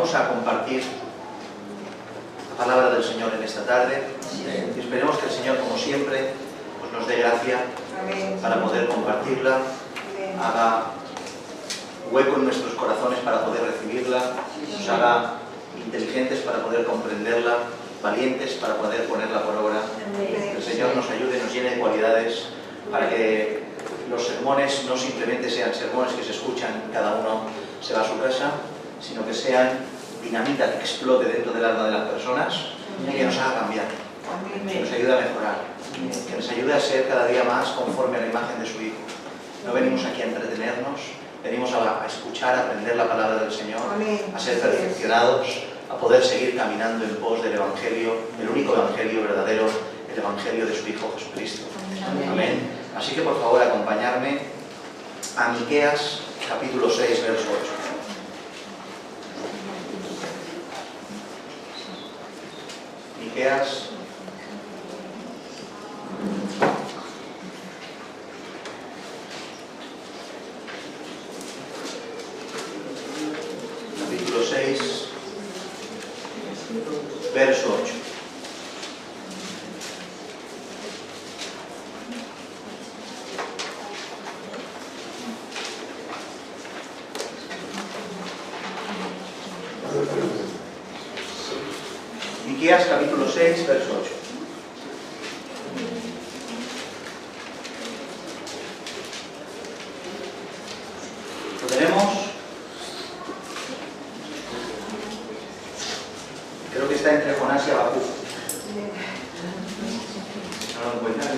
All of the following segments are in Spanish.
Vamos a compartir la palabra del Señor en esta tarde y esperemos que el Señor, como siempre, pues nos dé gracia para poder compartirla, haga hueco en nuestros corazones para poder recibirla, nos haga inteligentes para poder comprenderla, valientes para poder ponerla por obra. Que el Señor nos ayude, nos llene de cualidades para que los sermones no simplemente sean sermones que se escuchan y cada uno se va a su casa, sino que sean dinamita que explote dentro del alma de las personas y que nos haga cambiar, que nos ayude a mejorar, que nos ayude a ser cada día más conforme a la imagen de su Hijo. No venimos aquí a entretenernos, venimos a escuchar, a aprender la palabra del Señor, a ser perfeccionados, a poder seguir caminando en pos del Evangelio, el único Evangelio verdadero, el Evangelio de su Hijo Jesucristo. Amén. Así que por favor acompañarme a Miqueas capítulo 6, verso 8. Miqueas capítulo 6, verso 8. Miqueas capítulo 6, verso 8. ¿Lo tenemos? Creo que está entre Jonás y Habacuc. ¿No lo encuentran?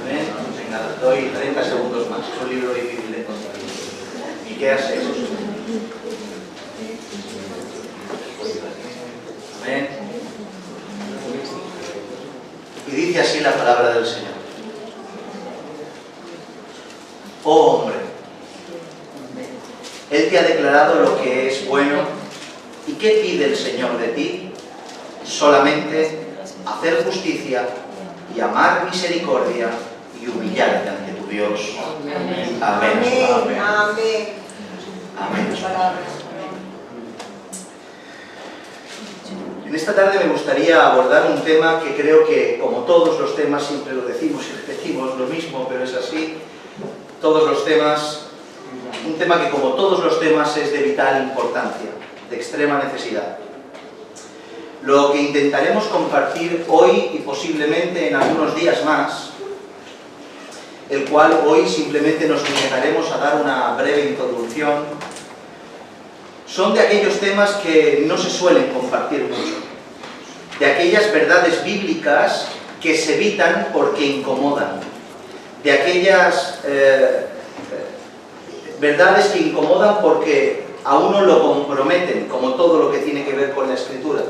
Venga, doy 30 segundos más. Es un libro difícil de encontrar. Miqueas 6. Amén. Y dice así la palabra del Señor. Oh hombre, Él te ha declarado lo que es bueno. ¿Y qué pide el Señor de ti? Solamente hacer justicia y amar misericordia y humillarte ante tu Dios. Amén. Amén. Amén. Amén. Amén. En esta tarde me gustaría abordar un tema que creo que, como todos los temas, siempre lo decimos y repetimos lo mismo, pero es así, todos los temas, un tema que como todos los temas es de vital importancia, de extrema necesidad. Lo que intentaremos compartir hoy y posiblemente en algunos días más, el cual hoy simplemente nos limitaremos a dar una breve introducción, son de aquellos temas que no se suelen compartir mucho, de aquellas verdades bíblicas que se evitan porque incomodan, de aquellas verdades que incomodan porque a uno lo comprometen, como todo lo que tiene que ver con la Escritura.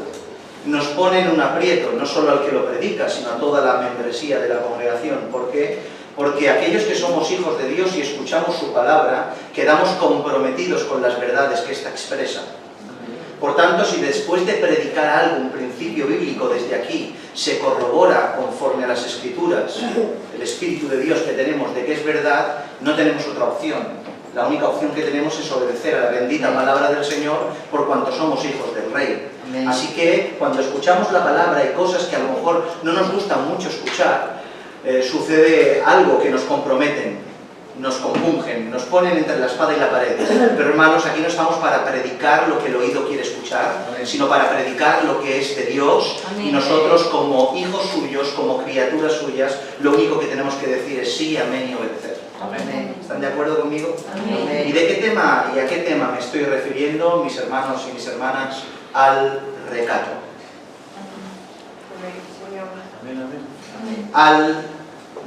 Nos ponen un aprieto, no solo al que lo predica, sino a toda la membresía de la congregación. ¿Por qué? Porque aquellos que somos hijos de Dios y escuchamos su palabra, quedamos comprometidos con las verdades que ésta expresa. Por tanto, si después de predicar algo, un principio bíblico desde aquí, se corrobora conforme a las Escrituras, el Espíritu de Dios que tenemos de que es verdad, no tenemos otra opción. La única opción que tenemos es obedecer a la bendita palabra del Señor por cuanto somos hijos del Rey. Amén. Así que cuando escuchamos la palabra y cosas que a lo mejor no nos gusta mucho escuchar, sucede algo que nos comprometen, nos compungen, nos ponen entre la espada y la pared. Pero hermanos, aquí no estamos para predicar lo que el oído quiere escuchar, sino para predicar lo que es de Dios. Amén. Y nosotros como hijos suyos, como criaturas suyas, lo único que tenemos que decir es sí, amén y obedecer. Amén. ¿Están de acuerdo conmigo? Amén. ¿Y de qué tema y a qué tema me estoy refiriendo, mis hermanos y mis hermanas? Al recato. Al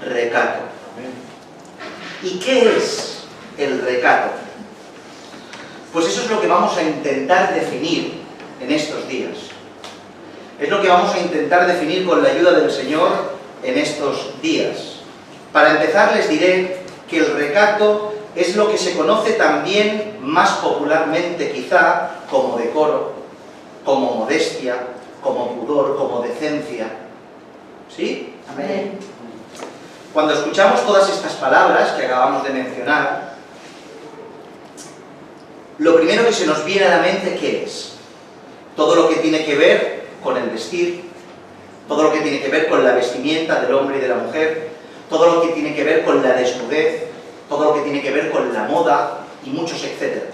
recato. ¿Y qué es el recato? Pues eso es lo que vamos a intentar definir en estos días. Es lo que vamos a intentar definir con la ayuda del Señor en estos días. Para empezar les diré que el recato es lo que se conoce también más popularmente quizá como decoro, como modestia, como pudor, como decencia. ¿Sí? Amén. Cuando escuchamos todas estas palabras que acabamos de mencionar, lo primero que se nos viene a la mente, ¿qué es? Todo lo que tiene que ver con el vestir, todo lo que tiene que ver con la vestimenta del hombre y de la mujer, todo lo que tiene que ver con la desnudez, todo lo que tiene que ver con la moda y muchos etcétera.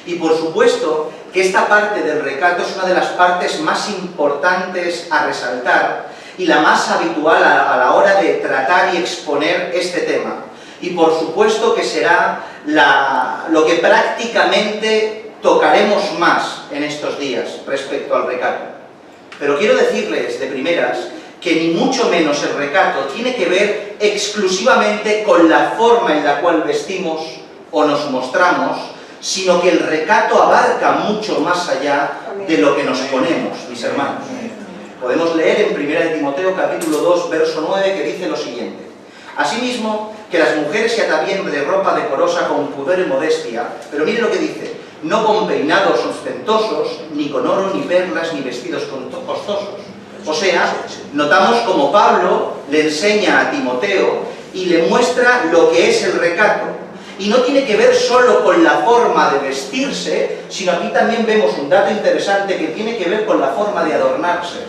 Y por supuesto que esta parte del recato es una de las partes más importantes a resaltar y la más habitual a la hora de tratar y exponer este tema. Y por supuesto que será lo que prácticamente tocaremos más en estos días respecto al recato. Pero quiero decirles de primeras que ni mucho menos el recato tiene que ver exclusivamente con la forma en la cual vestimos o nos mostramos, sino que el recato abarca mucho más allá de lo que nos ponemos, mis hermanos. Podemos leer en 1 Timoteo capítulo 2, verso 9, que dice lo siguiente: asimismo, que las mujeres se atavíen de ropa decorosa con pudor y modestia, pero mire lo que dice: no con peinados ostentosos, ni con oro, ni perlas, ni vestidos costosos. O sea, notamos como Pablo le enseña a Timoteo y le muestra lo que es el recato. Y no tiene que ver solo con la forma de vestirse, sino aquí también vemos un dato interesante que tiene que ver con la forma de adornarse.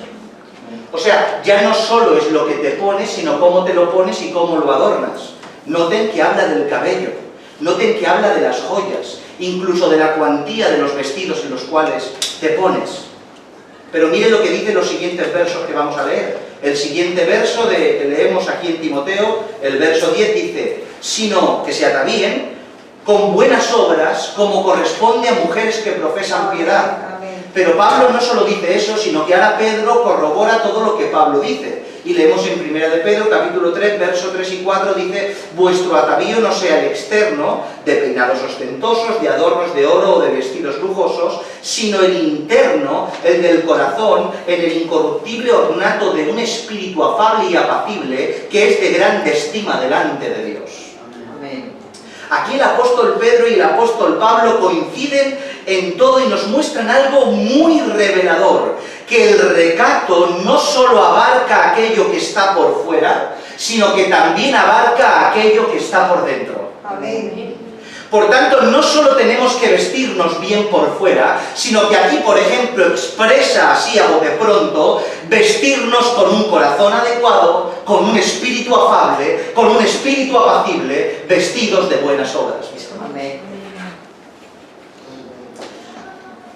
O sea, ya no solo es lo que te pones, sino cómo te lo pones y cómo lo adornas. Noten que habla del cabello, noten que habla de las joyas, incluso de la cuantía de los vestidos en los cuales te pones. Pero miren lo que dicen los siguientes versos que vamos a leer. El siguiente verso que leemos aquí en Timoteo, el verso 10 dice: sino que se atavíen con buenas obras, como corresponde a mujeres que profesan piedad. Pero Pablo no solo dice eso, sino que ahora Pedro corrobora todo lo que Pablo dice. Y leemos en 1 de Pedro, capítulo 3, versos 3 y 4, dice: vuestro atavío no sea el externo, de peinados ostentosos, de adornos de oro o de vestidos lujosos, sino el interno, el del corazón, en el incorruptible ornato de un espíritu afable y apacible, que es de grande estima delante de Dios. Amén. Aquí el apóstol Pedro y el apóstol Pablo coinciden en todo y nos muestran algo muy revelador: que el recato no solo abarca aquello que está por fuera, sino que también abarca aquello que está por dentro. Amén. Por tanto, no solo tenemos que vestirnos bien por fuera, sino que aquí, por ejemplo, expresa así a bote pronto, vestirnos con un corazón adecuado, con un espíritu afable, con un espíritu apacible, vestidos de buenas obras. Amén.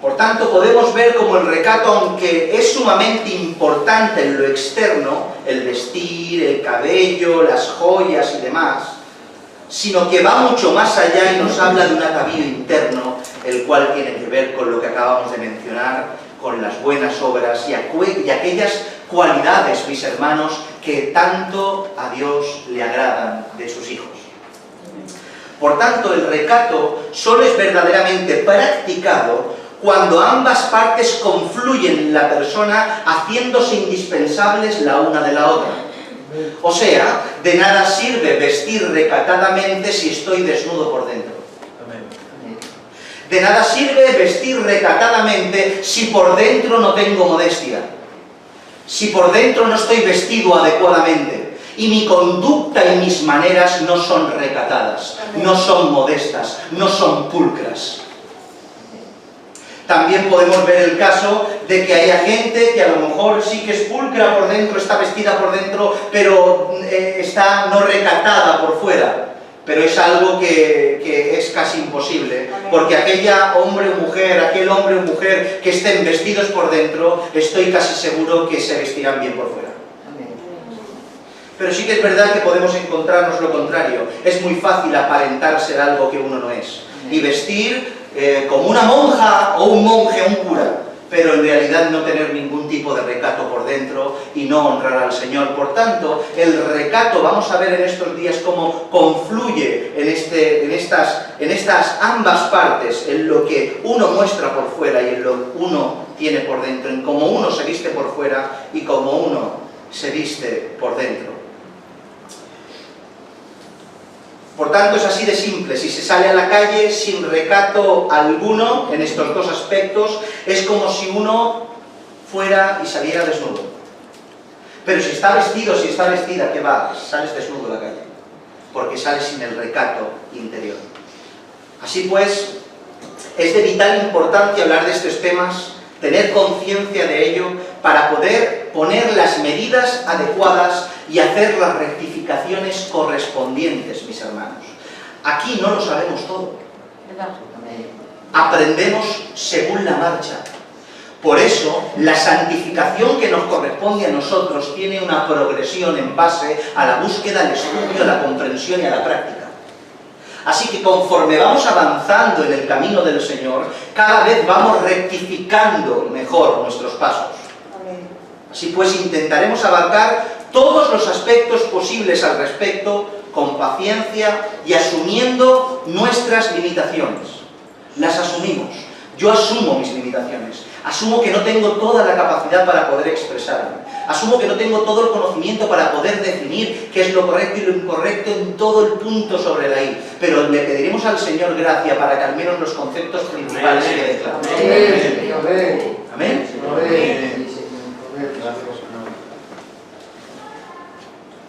Por tanto, podemos ver como el recato, aunque es sumamente importante en lo externo, el vestir, el cabello, las joyas y demás, sino que va mucho más allá y nos habla de un atavío interno, el cual tiene que ver con lo que acabamos de mencionar, con las buenas obras y aquellas cualidades, mis hermanos, que tanto a Dios le agradan de sus hijos. Por tanto, el recato solo es verdaderamente practicado cuando ambas partes confluyen en la persona, haciéndose indispensables la una de la otra. O sea, de nada sirve vestir recatadamente si estoy desnudo por dentro. De nada sirve vestir recatadamente si por dentro no tengo modestia, si por dentro no estoy vestido adecuadamente y mi conducta y mis maneras no son recatadas, no son modestas, no son pulcras. También podemos ver el caso de que haya gente que a lo mejor sí que es pulcra por dentro, está vestida por dentro, pero está no recatada por fuera. Pero es algo que es casi imposible, porque aquel hombre o mujer que estén vestidos por dentro, estoy casi seguro que se vestirán bien por fuera. Pero sí que es verdad que podemos encontrarnos lo contrario. Es muy fácil aparentar ser algo que uno no es, y vestir como una monja o un monje, un cura, pero en realidad no tener ningún tipo de recato por dentro y no honrar al Señor. Por tanto, el recato, vamos a ver en estos días cómo confluye en estas ambas partes, en lo que uno muestra por fuera y en lo que uno tiene por dentro, en cómo uno se viste por fuera y cómo uno se viste por dentro. Por tanto, es así de simple. Si se sale a la calle sin recato alguno en estos dos aspectos, es como si uno fuera y saliera desnudo. Pero si está vestido, si está vestida, ¿qué va? Sales desnudo a la calle, porque sales sin el recato interior. Así pues, Es de vital importancia hablar de estos temas, tener conciencia de ello, para poder poner las medidas adecuadas y hacer las rectificaciones correspondientes, mis hermanos. Aquí no lo sabemos todo. Aprendemos según la marcha. Por eso, la santificación que nos corresponde a nosotros tiene una progresión en base a la búsqueda, al estudio, a la comprensión y a la práctica. Así que conforme vamos avanzando en el camino del Señor, cada vez vamos rectificando mejor nuestros pasos. Así pues, intentaremos abarcar todos los aspectos posibles al respecto con paciencia y asumiendo nuestras limitaciones. Las asumimos. Yo asumo mis limitaciones. Asumo que no tengo toda la capacidad para poder expresarme. Asumo que no tengo todo el conocimiento para poder definir qué es lo correcto y lo incorrecto en todo el punto sobre la I. Pero le pediremos al Señor gracia para que al menos los conceptos principales queden claros. Amén. Amén.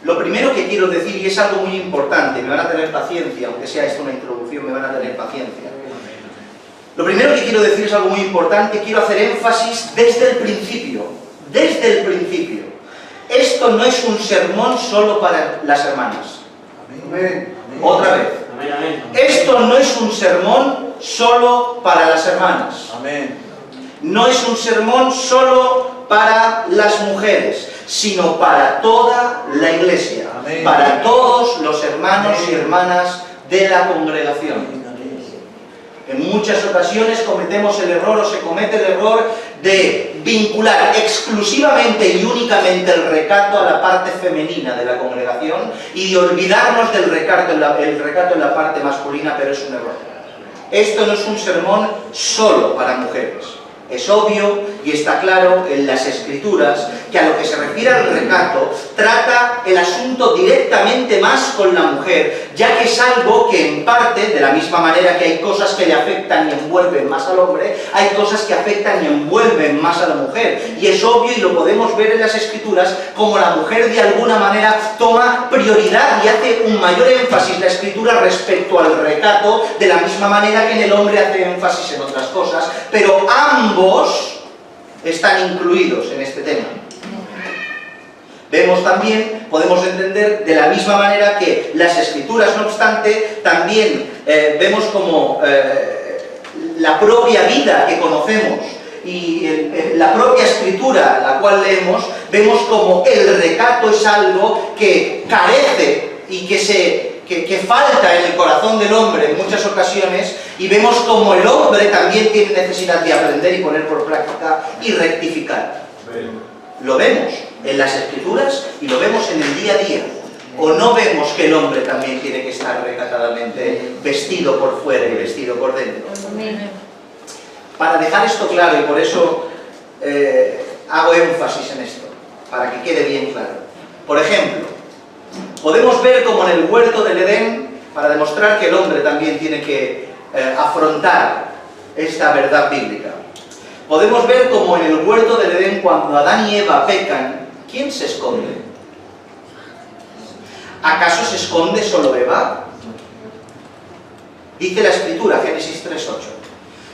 Lo primero que quiero decir, y es algo muy importante, me van a tener paciencia, aunque sea esto una introducción, me van a tener paciencia. Lo primero que quiero decir es algo muy importante, quiero hacer énfasis desde el principio. Desde el principio. Esto no es un sermón solo para las hermanas. Amén. Otra vez. Esto no es un sermón solo para las hermanas. Amén. No es un sermón solo para las mujeres, sino para toda la iglesia. Amén. Para todos los hermanos y hermanas de la congregación. En muchas ocasiones cometemos el error, o se comete el error, de vincular exclusivamente y únicamente el recato a la parte femenina de la congregación y de olvidarnos del recato en la parte masculina, pero es un error. Esto no es un sermón solo para mujeres. Es obvio y está claro en las Escrituras que a lo que se refiere al recato trata el asunto directamente más con la mujer, ya que es algo que en parte, de la misma manera que hay cosas que le afectan y envuelven más al hombre, hay cosas que afectan y envuelven más a la mujer. Y es obvio y lo podemos ver en las Escrituras como la mujer de alguna manera toma prioridad y hace un mayor énfasis la Escritura respecto al recato, de la misma manera que en el hombre hace énfasis en otras cosas, pero ambos están incluidos en este tema. Vemos también, podemos entender de la misma manera que las Escrituras, no obstante, también vemos como la propia vida que conocemos y la propia Escritura, la cual leemos, vemos como el recato es algo que carece y que falta en el corazón del hombre en muchas ocasiones, y vemos como el hombre también tiene necesidad de aprender y poner por práctica y rectificar. Lo vemos en las Escrituras y lo vemos en el día a día. ¿O no vemos que el hombre también tiene que estar recatadamente vestido por fuera y vestido por dentro? Para dejar esto claro, y por eso hago énfasis en esto, para que quede bien claro. Por ejemplo, podemos ver como en el huerto del Edén, para demostrar que el hombre también tiene que afrontar esta verdad bíblica. Podemos ver como en el huerto del Edén, cuando Adán y Eva pecan, ¿quién se esconde? ¿Acaso se esconde solo Eva? Dice la Escritura, Génesis 3:8.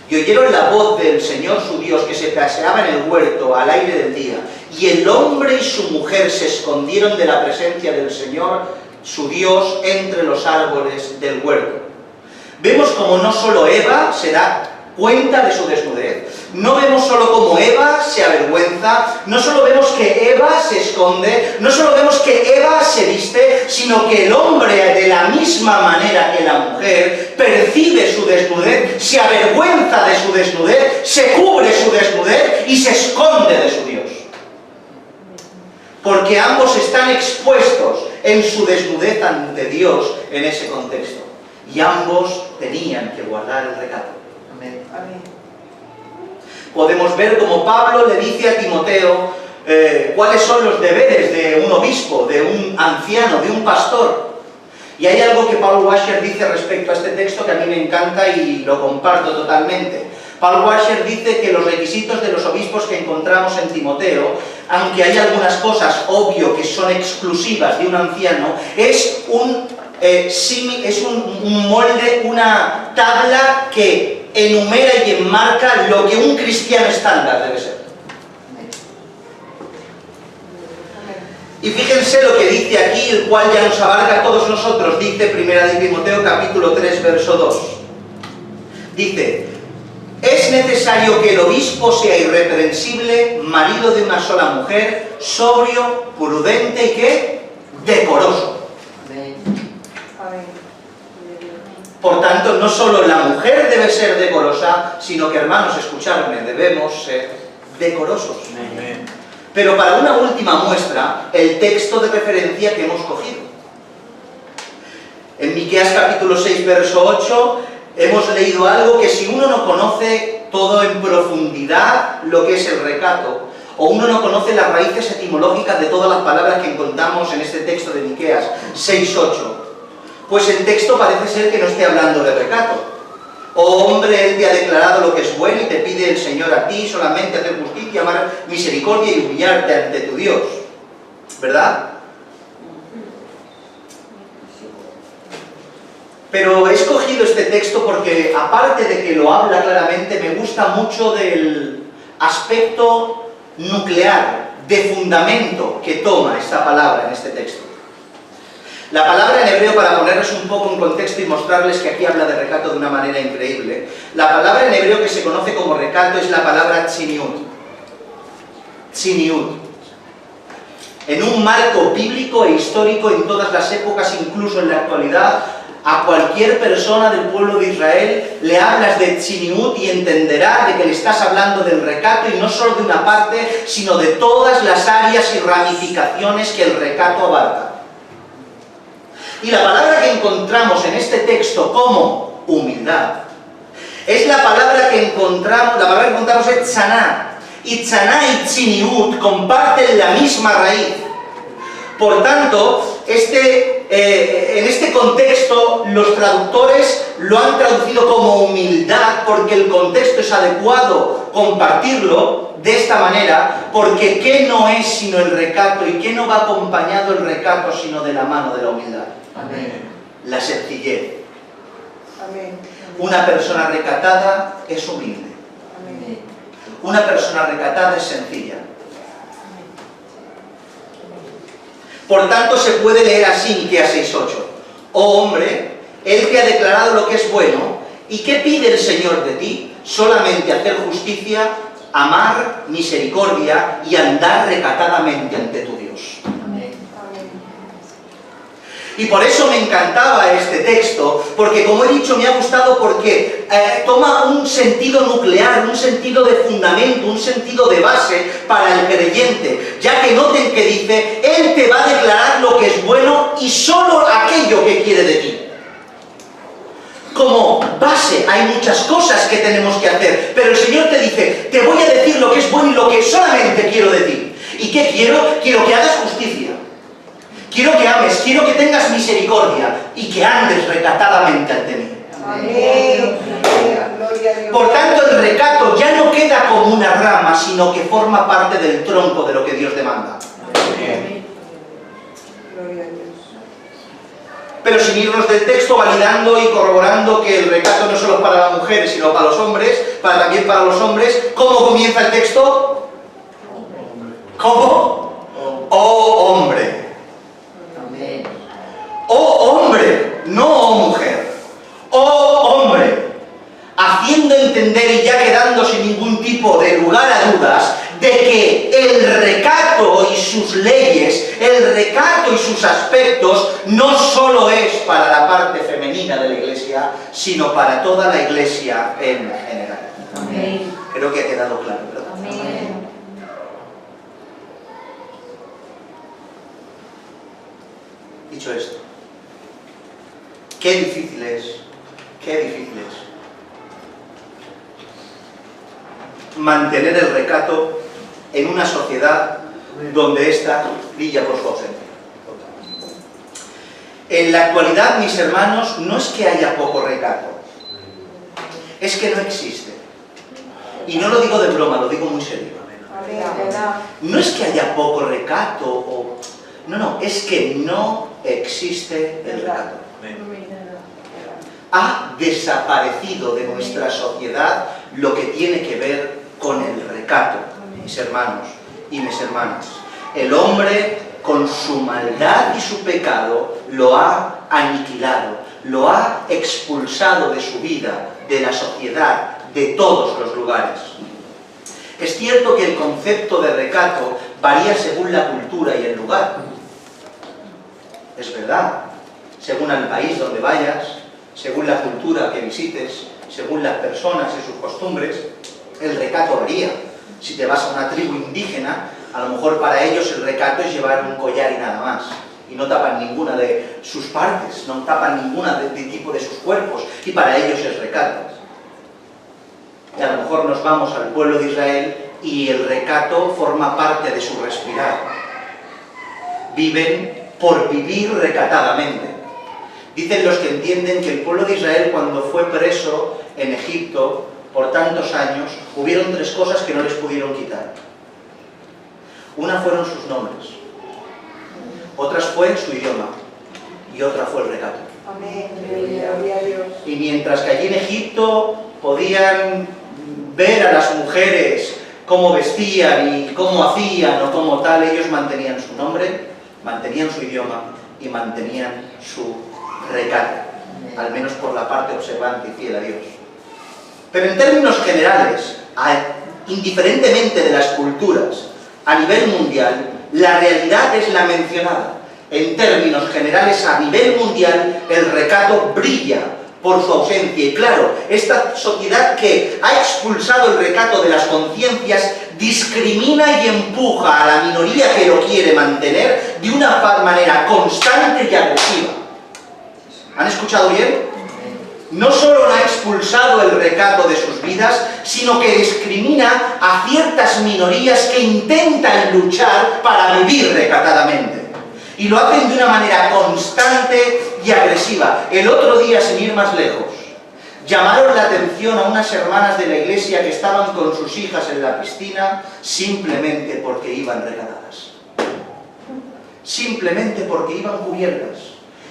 Y oyeron la voz del Señor su Dios, que se paseaba en el huerto al aire del día, y el hombre y su mujer se escondieron de la presencia del Señor su Dios entre los árboles del huerto. Vemos como no solo Eva se da cuenta de su desnudez, no vemos solo como Eva se avergüenza, no solo vemos que Eva se esconde, no solo vemos que Eva se viste, sino que el hombre, de la misma manera que la mujer, percibe su desnudez, se avergüenza de su desnudez, se cubre su desnudez y se esconde de su Dios. Porque ambos están expuestos en su desnudez ante Dios en ese contexto. Y ambos tenían que guardar el recato. Amén. Amén. Podemos ver como Pablo le dice a Timoteo cuáles son los deberes de un obispo, de un anciano, de un pastor. Y hay algo que Paul Washer dice respecto a este texto que a mí me encanta y lo comparto totalmente. Paul Washer dice que los requisitos de los obispos que encontramos en Timoteo, aunque hay algunas cosas obvio que son exclusivas de un anciano, es un molde, una tabla que enumera y enmarca lo que un cristiano estándar debe ser. Y fíjense lo que dice aquí, el cual ya nos abarca a todos nosotros, dice 1 de Timoteo capítulo 3, verso 2. Dice: es necesario que el obispo sea irreprensible, marido de una sola mujer, sobrio, prudente y ¿qué? Decoroso. Por tanto, no solo la mujer debe ser decorosa, sino que, hermanos, escuchadme, debemos ser decorosos. Pero para una última muestra, el texto de referencia que hemos cogido. En Miqueas capítulo 6, verso 8, hemos leído algo que si uno no conoce todo en profundidad lo que es el recato, o uno no conoce las raíces etimológicas de todas las palabras que encontramos en este texto de Miqueas 6, 8, pues el texto parece ser que no esté hablando de recato. Oh hombre, Él te ha declarado lo que es bueno y te pide el Señor a ti solamente hacer justicia, amar misericordia y humillarte ante tu Dios. ¿Verdad? Pero he escogido este texto porque, aparte de que lo habla claramente, me gusta mucho del aspecto nuclear, de fundamento que toma esta palabra en este texto. La palabra en hebreo, para ponerles un poco en contexto y mostrarles que aquí habla de recato de una manera increíble, la palabra en hebreo que se conoce como recato es la palabra tziniut. Tziniut. En un marco bíblico e histórico en todas las épocas, incluso en la actualidad, a cualquier persona del pueblo de Israel le hablas de tziniut y entenderá de que le estás hablando del recato, y no solo de una parte, sino de todas las áreas y ramificaciones que el recato abarca. Y la palabra que encontramos en este texto como humildad es la palabra que encontramos es tzaná. Y tzaná y tziniut comparten la misma raíz. Por tanto, en este contexto los traductores lo han traducido como humildad porque el contexto es adecuado compartirlo de esta manera, porque ¿qué no es sino el recato? ¿Y qué no va acompañado el recato sino de la mano de la humildad? Amén. La sencillez. Amén. Una persona recatada es humilde. Amén. Una persona recatada es sencilla. Por tanto, se puede leer así Miqueas 6:8. Oh hombre, Él te ha declarado lo que es bueno, ¿y qué pide el Señor de ti? Solamente hacer justicia, amar misericordia y andar recatadamente ante tu Dios. Y por eso me encantaba este texto, porque como he dicho me ha gustado porque toma un sentido nuclear, un sentido de fundamento, un sentido de base para el creyente, ya que noten que dice, Él te va a declarar lo que es bueno y solo aquello que quiere de ti. Como base hay muchas cosas que tenemos que hacer, pero el Señor te dice, te voy a decir lo que es bueno y lo que solamente quiero de ti. ¿Y qué quiero? Quiero que hagas justicia. Quiero que ames, quiero que tengas misericordia y que andes recatadamente ante mí. Amén. Gloria a Dios. Por tanto, el recato ya no queda como una rama, sino que forma parte del tronco de lo que Dios demanda. Amén. Gloria a Dios. Pero sin irnos del texto, validando y corroborando que el recato no solo es para las mujeres, sino para los hombres, también para los hombres, ¿cómo comienza el texto? ¿Cómo? Oh hombre. Oh hombre, no oh mujer. Oh hombre, haciendo entender y ya quedando sin ningún tipo de lugar a dudas de que el recato y sus leyes, el recato y sus aspectos no solo es para la parte femenina de la Iglesia, sino para toda la Iglesia en general. Amén. Creo que ha quedado claro, ¿verdad? Amén. Dicho esto, qué difícil es mantener el recato en una sociedad donde ésta brilla por su ausencia. En la actualidad, mis hermanos, no es que haya poco recato, es que no existe. Y no lo digo de broma, lo digo muy serio. No es que haya poco recato, no, es que no existe el recato. ha desaparecido de nuestra sociedad lo que tiene que ver con el recato, mis hermanos y mis hermanas. El hombre, con su maldad y su pecado, lo ha aniquilado, lo ha expulsado de su vida, de la sociedad, de todos los lugares. Es cierto que el concepto de recato varía según la cultura y el lugar. Es verdad, según el país donde vayas, según la cultura que visites, según las personas y sus costumbres, el recato varía. Si te vas a una tribu indígena, a lo mejor para ellos el recato es llevar un collar y nada más. Y no tapan ninguna de sus partes, no tapan ninguna de tipo de sus cuerpos. Y para ellos es recato. Y a lo mejor nos vamos al pueblo de Israel y el recato forma parte de su respirar. Viven por vivir recatadamente. Dicen los que entienden que el pueblo de Israel, cuando fue preso en Egipto por tantos años, hubieron 3 cosas que no les pudieron quitar. Una fueron sus nombres, otras fue su idioma y otra fue el recato. Amén. Gloria a Dios. Y mientras que allí en Egipto podían ver a las mujeres cómo vestían y cómo hacían o cómo tal, ellos mantenían su nombre, mantenían su idioma y mantenían su recato, al menos por la parte observante y fiel a Dios. Pero en términos generales, indiferentemente de las culturas, a nivel mundial, la realidad es la mencionada. En términos generales, a nivel mundial, el recato brilla por su ausencia. Y claro, esta sociedad que ha expulsado el recato de las conciencias discrimina y empuja a la minoría que lo quiere mantener de una manera constante y agresiva. ¿Han escuchado bien? No solo ha expulsado el recato de sus vidas, sino que discrimina a ciertas minorías que intentan luchar para vivir recatadamente. Y lo hacen de una manera constante y agresiva. El otro día, sin ir más lejos, llamaron la atención a unas hermanas de la iglesia que estaban con sus hijas en la piscina simplemente porque iban recatadas. Simplemente porque iban cubiertas.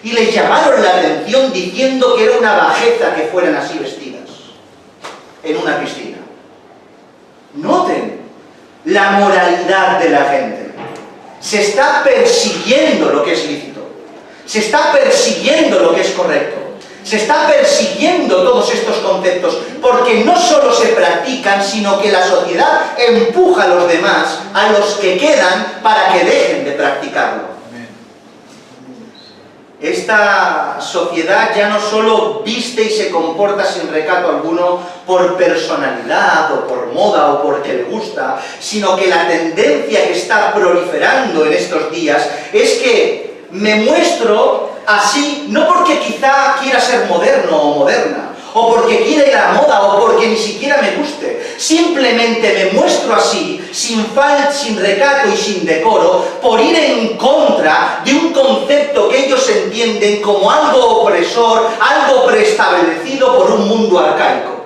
Y les llamaron la atención diciendo que era una bajeza que fueran así vestidas en una piscina. Noten la moralidad de la gente. Se está persiguiendo lo que es lícito. Se está persiguiendo lo que es correcto. Se está persiguiendo todos estos conceptos porque no solo se practican, sino que la sociedad empuja a los demás, a los que quedan, para que dejen de practicarlo. Esta sociedad ya no solo viste y se comporta sin recato alguno por personalidad o por moda o porque le gusta, sino que la tendencia que está proliferando en estos días es que me muestro así, no porque quizá quiera ser moderno o moderna, o porque quiera ir a la moda, o porque ni siquiera me guste. Simplemente me muestro así, sin recato y sin decoro, por ir en contra de un concepto que ellos entienden como algo opresor, algo preestablecido por un mundo arcaico.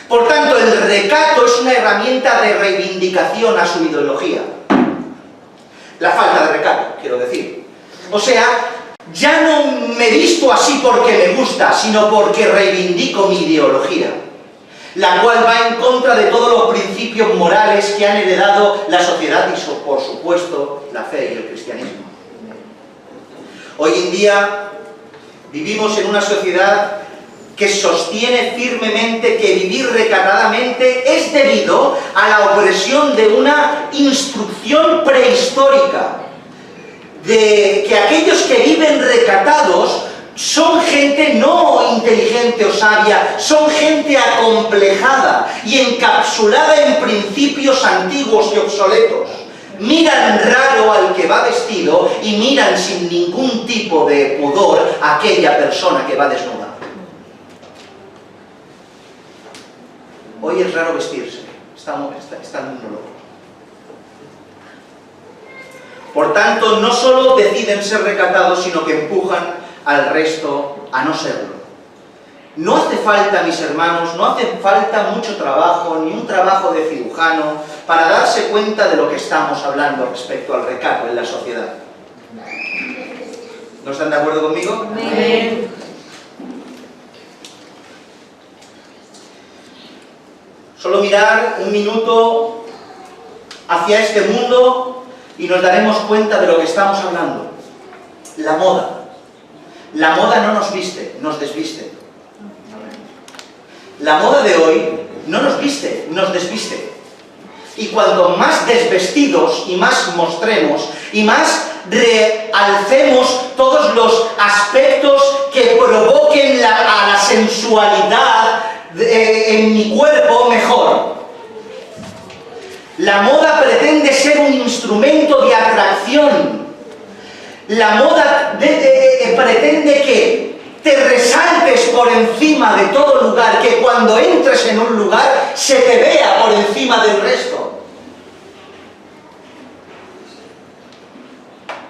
Por tanto, el recato es una herramienta de reivindicación a su ideología. La falta de recato, quiero decir. O sea, ya no me visto así porque me gusta, sino porque reivindico mi ideología, la cual va en contra de todos los principios morales que han heredado la sociedad y, por supuesto, la fe y el cristianismo. Hoy en día vivimos en una sociedad que sostiene firmemente que vivir recatadamente es debido a la opresión de una instrucción prehistórica, de que aquellos que viven recatados son gente no inteligente o sabia, son gente acomplejada y encapsulada en principios antiguos y obsoletos. Miran raro al que va vestido y miran sin ningún tipo de pudor a aquella persona que va desnuda. Hoy es raro vestirse, está el mundo loco. Por tanto, no solo deciden ser recatados, sino que empujan al resto a no serlo. No hace falta, mis hermanos, no hace falta mucho trabajo, ni un trabajo de cirujano, para darse cuenta de lo que estamos hablando respecto al recato en la sociedad. ¿No están de acuerdo conmigo? Amén. Solo mirar un minuto hacia este mundo y nos daremos cuenta de lo que estamos hablando. La moda. La moda no nos viste, nos desviste. La moda de hoy no nos viste, nos desviste. Y cuanto más desvestidos y más mostremos y más realcemos todos los aspectos que provoquen a la sensualidad en mi cuerpo, mejor. La moda pretende ser un instrumento de atracción. La moda pretende que te resaltes por encima de todo lugar, que cuando entres en un lugar se te vea por encima del resto.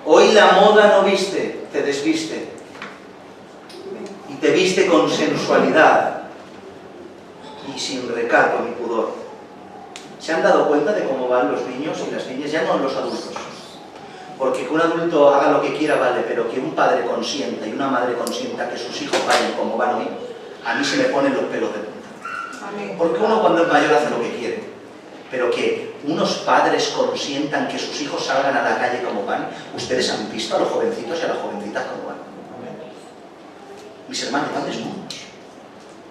Hoy la moda no viste, te desviste. Y te viste con sensualidad y sin recato ni pudor. ¿Se han dado cuenta de cómo van los niños y las niñas? Ya no los adultos. Porque que un adulto haga lo que quiera vale, pero que un padre consienta y una madre consienta que sus hijos vayan como van hoy, a mí se me ponen los pelos de punta. Porque uno cuando es mayor hace lo que quiere, pero que unos padres consientan que sus hijos salgan a la calle como van. Ustedes han visto a los jovencitos y a las jovencitas como van. Mis hermanos van desnudos.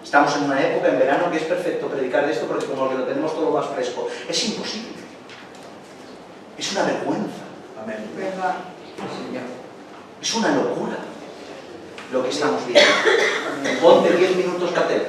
Estamos en una época, en verano, que es perfecto predicar de esto porque como que lo tenemos todo más fresco. Es imposible. Es una vergüenza. Amén. ¿Verdad? Es una locura lo que estamos viendo. Ponte 10 minutos la tele.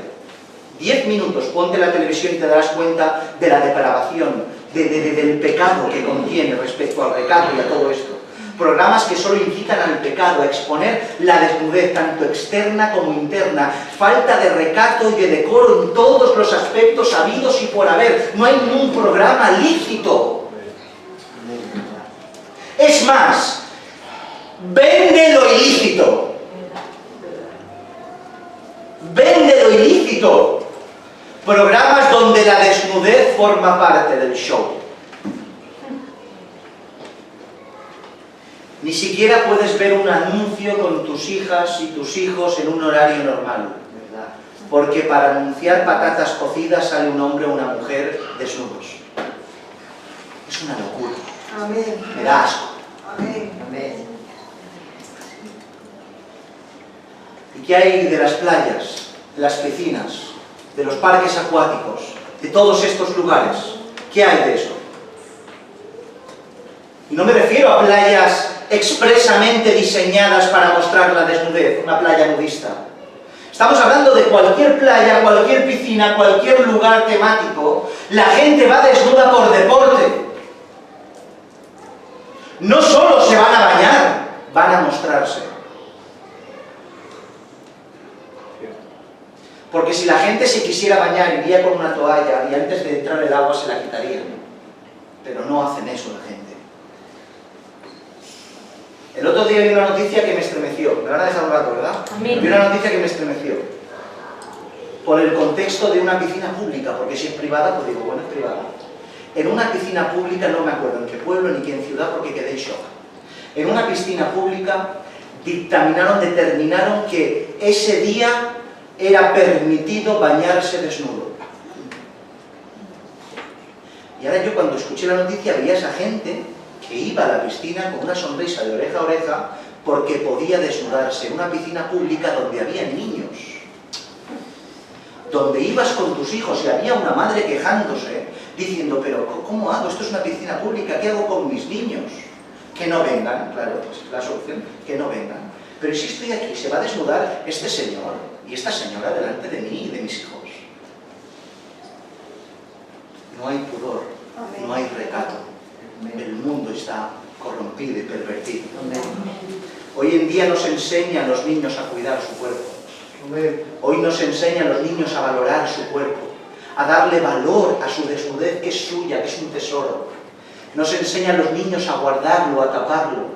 10 minutos, ponte la televisión y te darás cuenta de la depravación, del pecado que contiene respecto al recato y a todo esto. Programas que solo incitan al pecado, a exponer la desnudez, tanto externa como interna, falta de recato y de decoro en todos los aspectos habidos y por haber. No hay ningún programa lícito. Es más, vende lo ilícito. Vende lo ilícito. Programas donde la desnudez forma parte del show. Ni siquiera puedes ver un anuncio con tus hijas y tus hijos en un horario normal, ¿verdad? Porque para anunciar patatas cocidas sale un hombre o una mujer desnudos. Es una locura. Amén. Me da asco. Amén. Amén. ¿Y qué hay de las playas, de las piscinas, de los parques acuáticos, de todos estos lugares? ¿Qué hay de eso? Y no me refiero a playas expresamente diseñadas para mostrar la desnudez, una playa nudista. Estamos hablando de cualquier playa, cualquier piscina, cualquier lugar temático. La gente va desnuda por deporte. No solo se van a bañar, van a mostrarse. Porque si la gente se quisiera bañar, iría con una toalla y antes de entrar el agua se la quitarían. Pero no hacen eso la gente. El otro día vi una noticia que me estremeció. Me van a dejar un rato, ¿verdad? Amén. Vi una noticia que me estremeció. Por el contexto de una piscina pública, porque si es privada, pues digo, bueno, es privada. En una piscina pública, no me acuerdo en qué pueblo ni qué en ciudad, porque quedé en shock. En una piscina pública determinaron que ese día era permitido bañarse desnudo. Y ahora yo cuando escuché la noticia veía a esa gente que iba a la piscina con una sonrisa de oreja a oreja porque podía desnudarse en una piscina pública donde había niños. Donde ibas con tus hijos y había una madre quejándose, diciendo, pero ¿cómo hago? Esto es una piscina pública, ¿qué hago con mis niños? Que no vengan, claro, es la solución, que no vengan. Pero si estoy aquí, se va a desnudar este señor y esta señora delante de mí y de mis hijos. No hay pudor, no hay recato. El mundo está corrompido y pervertido. Hoy en día nos enseñan a los niños a cuidar su cuerpo. Hoy nos enseñan a los niños a valorar su cuerpo, a darle valor a su desnudez, que es suya, que es un tesoro. Nos enseñan a los niños a guardarlo, a taparlo,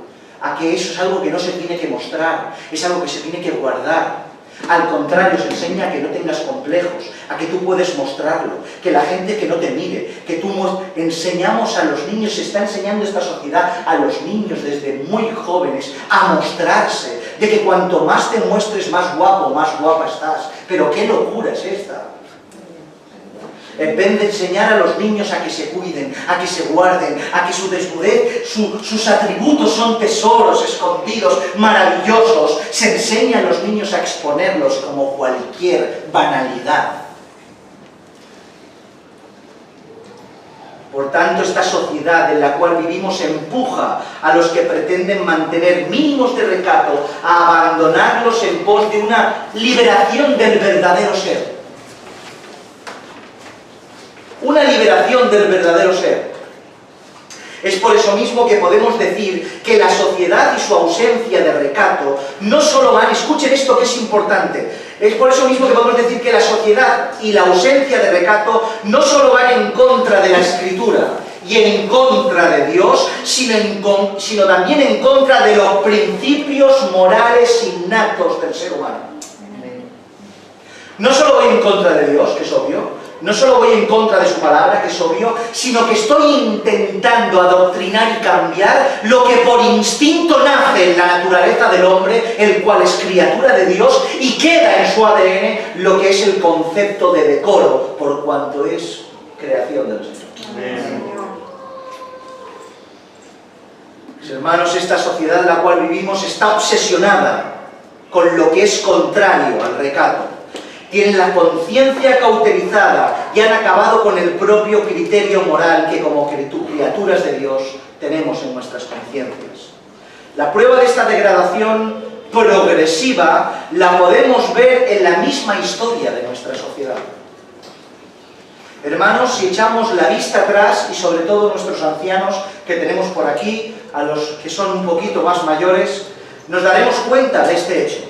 a que eso es algo que no se tiene que mostrar, es algo que se tiene que guardar. Al contrario, se enseña a que no tengas complejos, a que tú puedes mostrarlo, que la gente que no te mire, que tú enseñamos a los niños, se está enseñando esta sociedad a los niños desde muy jóvenes a mostrarse, de que cuanto más te muestres más guapo, más guapa estás. Pero qué locura es esta. En vez de enseñar a los niños a que se cuiden, a que se guarden, a que su desnudez, sus atributos son tesoros escondidos, maravillosos, se enseña a los niños a exponerlos como cualquier banalidad. Por tanto, esta sociedad en la cual vivimos empuja a los que pretenden mantener mínimos de recato a abandonarlos en pos de una liberación del verdadero ser. Una liberación del verdadero ser. Es por eso mismo que podemos decir que la sociedad y su ausencia de recato no solo van, escuchen esto que es importante, es por eso mismo que podemos decir que la sociedad y la ausencia de recato no solo van en contra de la Escritura y en contra de Dios, sino también en contra de los principios morales innatos del ser humano. No solo voy en contra de Dios, que es obvio, no solo voy en contra de su palabra, que es obvio, sino que estoy intentando adoctrinar y cambiar lo que por instinto nace en la naturaleza del hombre, el cual es criatura de Dios, y queda en su ADN lo que es el concepto de decoro, por cuanto es creación del Señor. Mis hermanos, esta sociedad en la cual vivimos está obsesionada con lo que es contrario al recato. Tienen la conciencia cauterizada y han acabado con el propio criterio moral que como criaturas de Dios tenemos en nuestras conciencias. La prueba de esta degradación progresiva la podemos ver en la misma historia de nuestra sociedad. Hermanos, si echamos la vista atrás, y sobre todo nuestros ancianos que tenemos por aquí, a los que son un poquito más mayores, nos daremos cuenta de este hecho.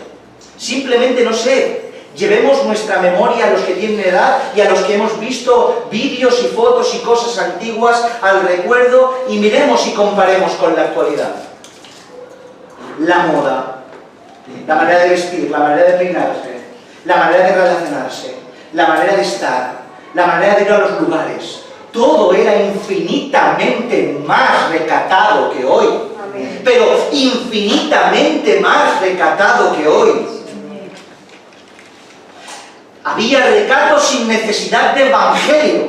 Simplemente, no sé, llevemos nuestra memoria a los que tienen edad y a los que hemos visto vídeos y fotos y cosas antiguas al recuerdo y miremos y comparemos con la actualidad. La moda, la manera de vestir, la manera de peinarse, la manera de relacionarse, la manera de estar, la manera de ir a los lugares, todo era infinitamente más recatado que hoy. Amén. Pero infinitamente más recatado que hoy. Había recato sin necesidad de evangelio,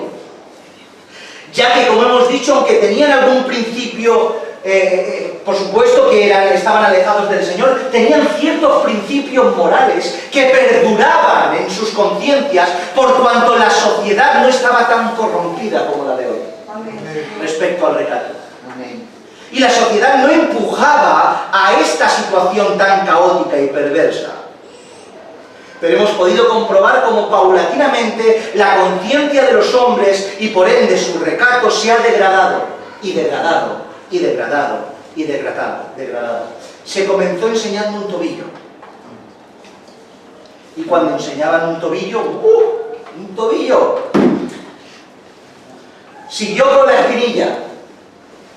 ya que, como hemos dicho, aunque tenían algún principio, por supuesto que estaban alejados del Señor, tenían ciertos principios morales que perduraban en sus conciencias, por cuanto la sociedad no estaba tan corrompida como la de hoy. Amén. Respecto al recato. Amén. Y la sociedad no empujaba a esta situación tan caótica y perversa. Pero hemos podido comprobar cómo paulatinamente la conciencia de los hombres y por ende su recato se ha degradado, y degradado, y degradado, y degradado. Se comenzó enseñando un tobillo. Y cuando enseñaban un tobillo, un tobillo. Siguió con la espinilla,